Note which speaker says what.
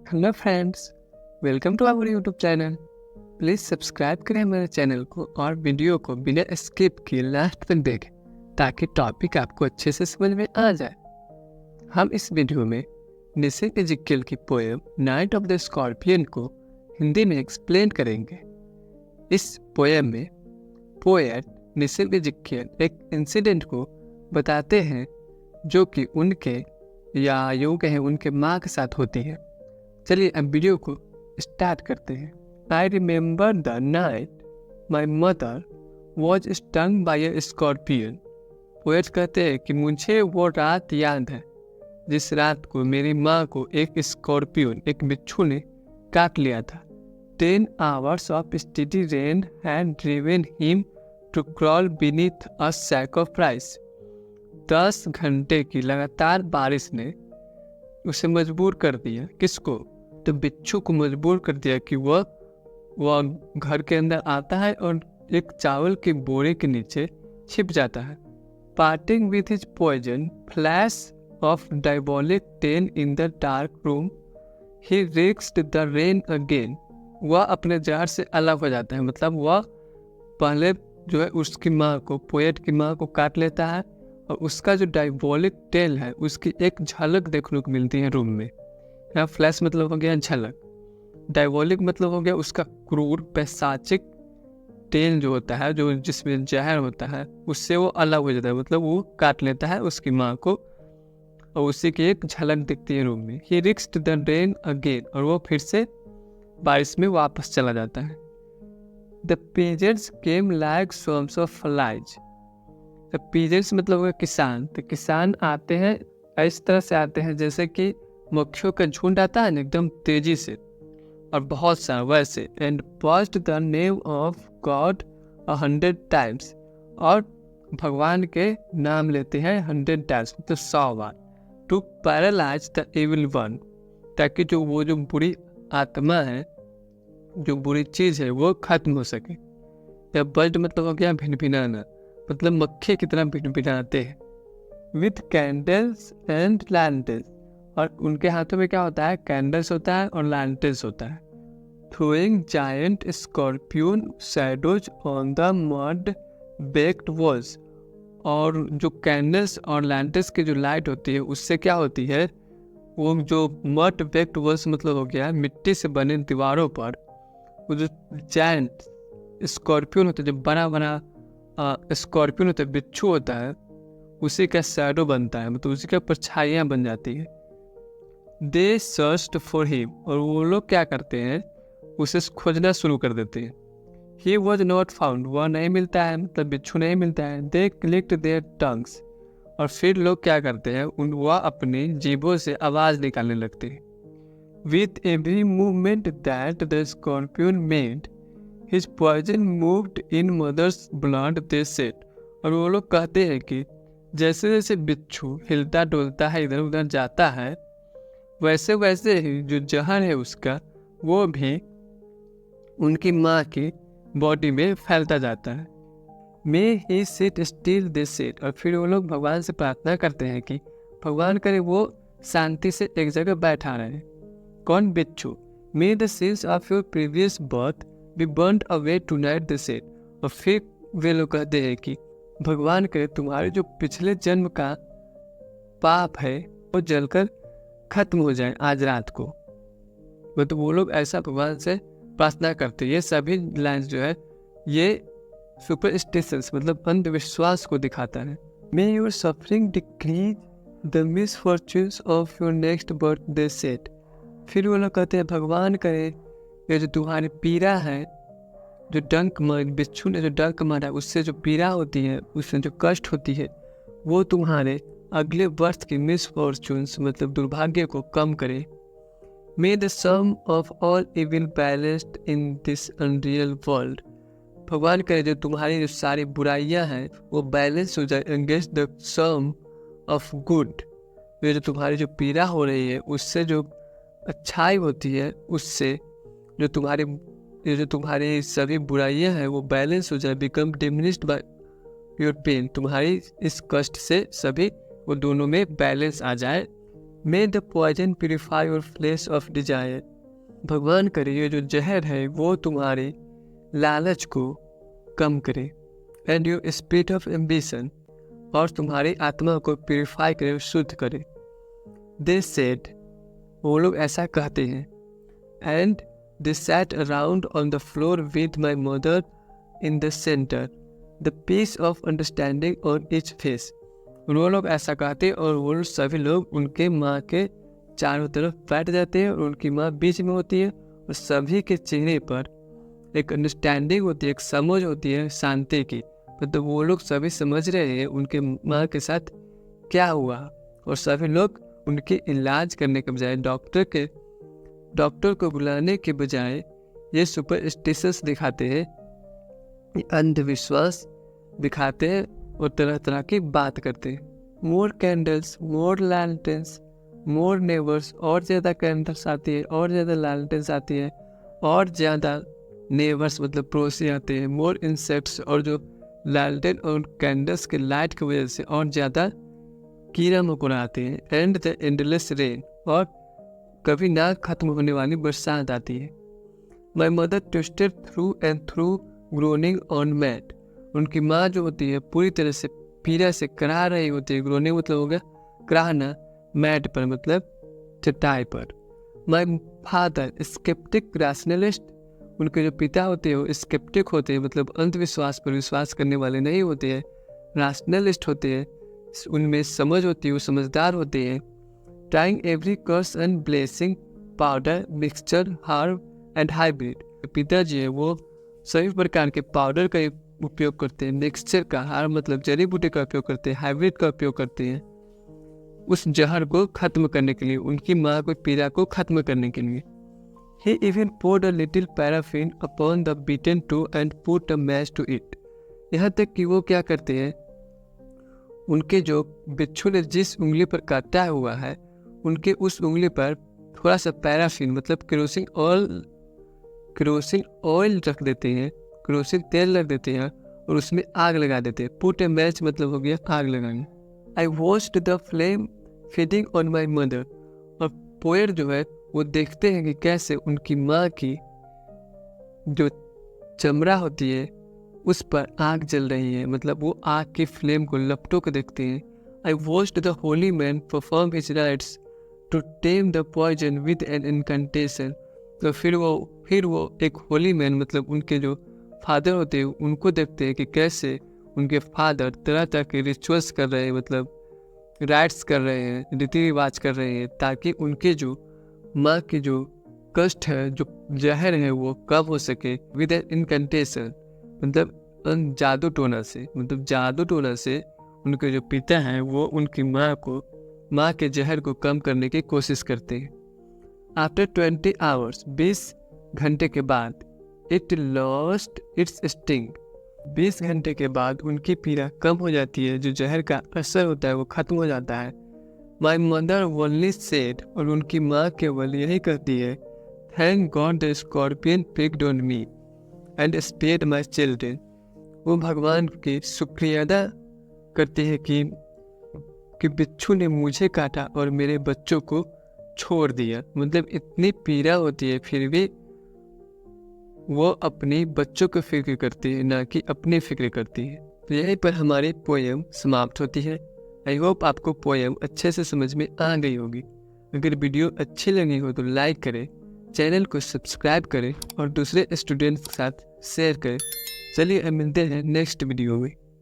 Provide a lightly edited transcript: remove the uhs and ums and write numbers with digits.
Speaker 1: Hello friends, welcome to our YouTube channel. Please subscribe करें हमारे channel को और वीडियो को बिना स्किप किए लास्ट तक देखें ताकि टॉपिक आपको अच्छे से समझ में आ जाए। हम इस वीडियो में निसिन इज़ेकियल की poem night of the scorpion को हिंदी में एक्सप्लेन करेंगे। इस पोएम में पोएट निसिन इज़ेकियल एक इंसिडेंट को बताते हैं जो कि उनके या यूँ कहें उनके माँ के साथ होती है। चलिए अब वीडियो को स्टार्ट करते हैं। I remember the night my mother was stung by a scorpion. Poet कहते हैं कि मुझे वो रात याद है जिस रात को मेरी माँ को एक स्कॉर्पियन, एक बिच्छू ने काट लिया था। 10 hours of steady rain had driven him to crawl beneath a sack of rice। 10 घंटे की लगातार बारिश ने उसे मजबूर कर दिया। किसको? तो बिच्छू को मजबूर कर दिया कि वह घर के अंदर आता है और एक चावल के बोरे के नीचे छिप जाता है। Parting with his poison flash of diabolic tail in the dark room he risked the rain again. वह अपने जहर से अलग हो जाता है, मतलब वह पहले जो है उसकी माँ को, पोएट की माँ को काट लेता है और उसका जो डायबोलिक टेल है उसकी एक झलक देखने को मिलती है रूम में। यहाँ फ्लैश मतलब हो गया झलक, डायबोलिक मतलब हो गया उसका क्रूर पैशाचिक टेल जो होता है, जो जिसमें जहर होता है, उससे वो अलग हो जाता है, मतलब वो काट लेता है उसकी माँ को और उसी की एक झलक दिखती है रूम में। ही रिस्क्ड द रेन अगेन, और वो फिर से बारिश में वापस चला जाता है। The peasants came like swarms of flies. The peasants मतलब होगा किसान, तो किसान आते हैं इस तरह से आते हैं जैसे कि मक्खियों का झुंड आता है ना, एकदम तेजी से और बहुत सारा वैसे। And paused the name of God 100 times, और भगवान के नाम लेते हैं 100 times, मतलब 100 बार। To paralyse the evil one, ताकि जो बुरी आत्मा है, जो बुरी चीज़ है, वो खत्म हो सके। या बज्ड मतलब हो गया भिनभिनाना, मतलब मक्खी की तरह भिनभिनाते हैं। विथ कैंडल्स एंड लैंटर्स, और उनके हाथों में क्या होता है? कैंडल्स होता है और लैंटर्स होता है। Throwing giant scorpion shadows on the mud baked walls, और जो कैंडल्स और लैंटर्स की जो लाइट होती है उससे क्या होती है, वो जो मड बेक्ड वॉल्स मतलब हो गया मिट्टी से बने दीवारों पर वो जो जायंट स्कॉर्पियन होता है, जो बड़ा बड़ा स्कॉर्पियन होता है, बिच्छू होता है, उसी का शैडो बनता है, मतलब उसी का परछाइयाँ बन जाती है। दे सर्च्ड फॉर हिम, और वो लोग क्या करते हैं, उसे खोजना शुरू कर देते हैं। ही वॉज नॉट फाउंड, वह नहीं मिलता है, मतलब बिच्छू नहीं मिलता है। दे क्लिक्ड देयर टंग्स, और फिर लोग क्या करते हैं, वह अपनी जीभों से आवाज़ निकालने लगते हैं। With every movement that the scorpion made his poison moved in mother's blood, they said, और वो लोग कहते हैं कि जैसे जैसे बिच्छू हिलता डोलता है, इधर उधर जाता है, वैसे वैसे ही जो जहर है उसका वो भी उनकी माँ की बॉडी में फैलता जाता है। मे ही सिट स्टिल दे सेड, और फिर वो लोग भगवान से प्रार्थना करते हैं कि भगवान करे वो शांति से एक जगह बैठा रहे। कौन? बिच्छू। May the sins of your previous birth be burned away tonight, they said, और फिर वे लोग कहते हैं कि भगवान करे तुम्हारे जो पिछले जन्म का पाप है वो जलकर खत्म हो जाए आज रात को। तो वो लोग ऐसा भगवान से प्रार्थना करते हैं। ये सभी लाइन्स जो है ये सुपरस्टिशंस मतलब अंधविश्वास को दिखाता है। May your suffering decrease the misfortunes of your next birth, they said, फिर वो लोग कहते हैं भगवान करे ये जो तुम्हारी पीड़ा है, जो डंक बिच्छू ने जो डंक मारा उससे जो पीड़ा होती है, उससे जो कष्ट होती है, वो तुम्हारे अगले बर्थ की मिसफॉर्च्यून्स मतलब दुर्भाग्य को कम करे। May the sum of all evil balanced in this unreal world, भगवान करे जो तुम्हारी जो सारी बुराइयां हैं वो बैलेंस हो जाए against the sum of good, ये जो तुम्हारी जो पीड़ा हो रही है उससे जो अच्छाई होती है, उससे जो तुम्हारी सभी बुराइयां हैं वो बैलेंस हो जाए, become diminished by your pain, तुम्हारी इस कष्ट से सभी वो दोनों में बैलेंस आ जाए। May the poison purify your flesh of desire. भगवान करे ये जो जहर है वो तुम्हारे लालच को कम करे। And your spirit of ambition, और तुम्हारी आत्मा को प्योरीफाई करे, शुद्ध करे। दे सेड, वो लोग ऐसा कहते हैं। And they sat around on the floor with my mother in the centre, the peace of understanding on each face. वो लोग ऐसा कहते हैं और वो सभी लोग उनके माँ के चारों तरफ बैठ जाते हैं और उनकी माँ बीच में होती है और सभी के चेहरे पर एक अंडरस्टैंडिंग होती है, एक समझ होती है शांति की। मतलब वो लोग सभी समझ रहे हैं उनके माँ के साथ क्या हुआ और सभी लोग उनके इलाज करने के बजाय डॉक्टर को बुलाने के बजाय ये सुपरस्टिशंस दिखाते हैं, अंधविश्वास दिखाते हैं और तरह तरह की बात करते हैं। मोर कैंडल्स, मोर लैंटर्न्स, मोर नेबर्स, और ज़्यादा कैंडल्स आती है, और ज़्यादा लैंटर्न्स आती है, और ज़्यादा नेबर्स मतलब पड़ोसी आते हैं। मोर इंसेक्ट्स, और जो लैंटर्न और कैंडल्स के लाइट की वजह से और ज़्यादा कीड़ा मकोड़ा आते हैं। एंड द एंडलेस रेन, और कभी ना खत्म होने वाली बरसात आती है। My mother twisted through and through groaning on mat. उनकी माँ जो होती है पूरी तरह से पीड़ा से करा रही होती है। ग्रोनिंग मतलब हो गया कराहना, मैट पर मतलब चटाई पर। माई फादर स्केप्टिक रैशनलिस्ट, उनके जो पिता होते हैं वो स्केप्टिक होते हैं, मतलब अंधविश्वास पर विश्वास करने वाले नहीं होते हैं, रैशनलिस्ट होते हैं, उनमें समझ होती है, वो समझदार होते हैं। Trying every curse and blessing powder mixture herb and hybrid. पिताजी है वो सभी प्रकार के पाउडर का उपयोग करते हैं, मिक्सचर का, हर्ब मतलब जड़ी बूटी का उपयोग करते हैं, हाइब्रिड का उपयोग करते हैं उस जहर को खत्म करने के लिए, उनकी माँ को पीड़ा को खत्म करने के लिए। He even poured a little paraffin upon the beaten toe and put a match to it. यहाँ तक कि वो क्या करते हैं, उनके जो बिच्छू ने जिस उंगली पर काटा हुआ है उनके उस उंगली पर थोड़ा सा पैराफिन मतलब केरोसिन ऑयल रख देते हैं, केरोसिन तेल रख देते हैं और उसमें आग लगा देते हैं। पुट ए मैच मतलब हो गया आग लगाना। आई watched the flame feeding on my mother. और पोएट जो है वो देखते हैं कि कैसे उनकी माँ की जो चमड़ा होती है उस पर आग जल रही है, मतलब वो आग की फ्लेम को लपटों को देखते हैं। I watched the holy man perform his rites to tame the poison with an incantation. तो फिर वो एक होली मैन मतलब उनके जो फादर होते हैं उनको देखते हैं कि कैसे उनके फादर तरह तरह के रिचुअल्स कर रहे हैं, मतलब राइट्स कर रहे हैं, रीति रिवाज कर रहे हैं, ताकि उनके जो माँ की जो कष्ट है, जो जहर है वो कम हो सके। विद एन इनकंटेशन मतलब जादू टोना से, मतलब जादू टोना से उनके जो पिता हैं वो उनकी माँ के जहर को कम करने की कोशिश करते हैं। आफ्टर 20 आवर्स 20 घंटे के बाद इट लॉस्ट इट्स स्टिंग। 20 घंटे के बाद उनकी पीड़ा कम हो जाती है, जो जहर का असर होता है वो खत्म हो जाता है। माई मदर ओनली सेड, और उनकी माँ केवल यही कहती है, thank God the scorpion picked on me and spared my children. वो भगवान की शुक्रिया अदा करती है कि बिच्छू ने मुझे काटा और मेरे बच्चों को छोड़ दिया। मतलब इतनी पीड़ा होती है फिर भी वो अपने बच्चों को फिक्र करती है, ना कि अपनी फिक्र करती है। तो यहीं पर हमारी पोएम समाप्त होती है। आई होप आपको पोएम अच्छे से समझ में आ गई होगी। अगर वीडियो अच्छी लगी हो तो लाइक करें, चैनल को सब्सक्राइब करें और दूसरे स्टूडेंट्स के साथ शेयर करें। चलिए अब मिलते हैं नेक्स्ट वीडियो में।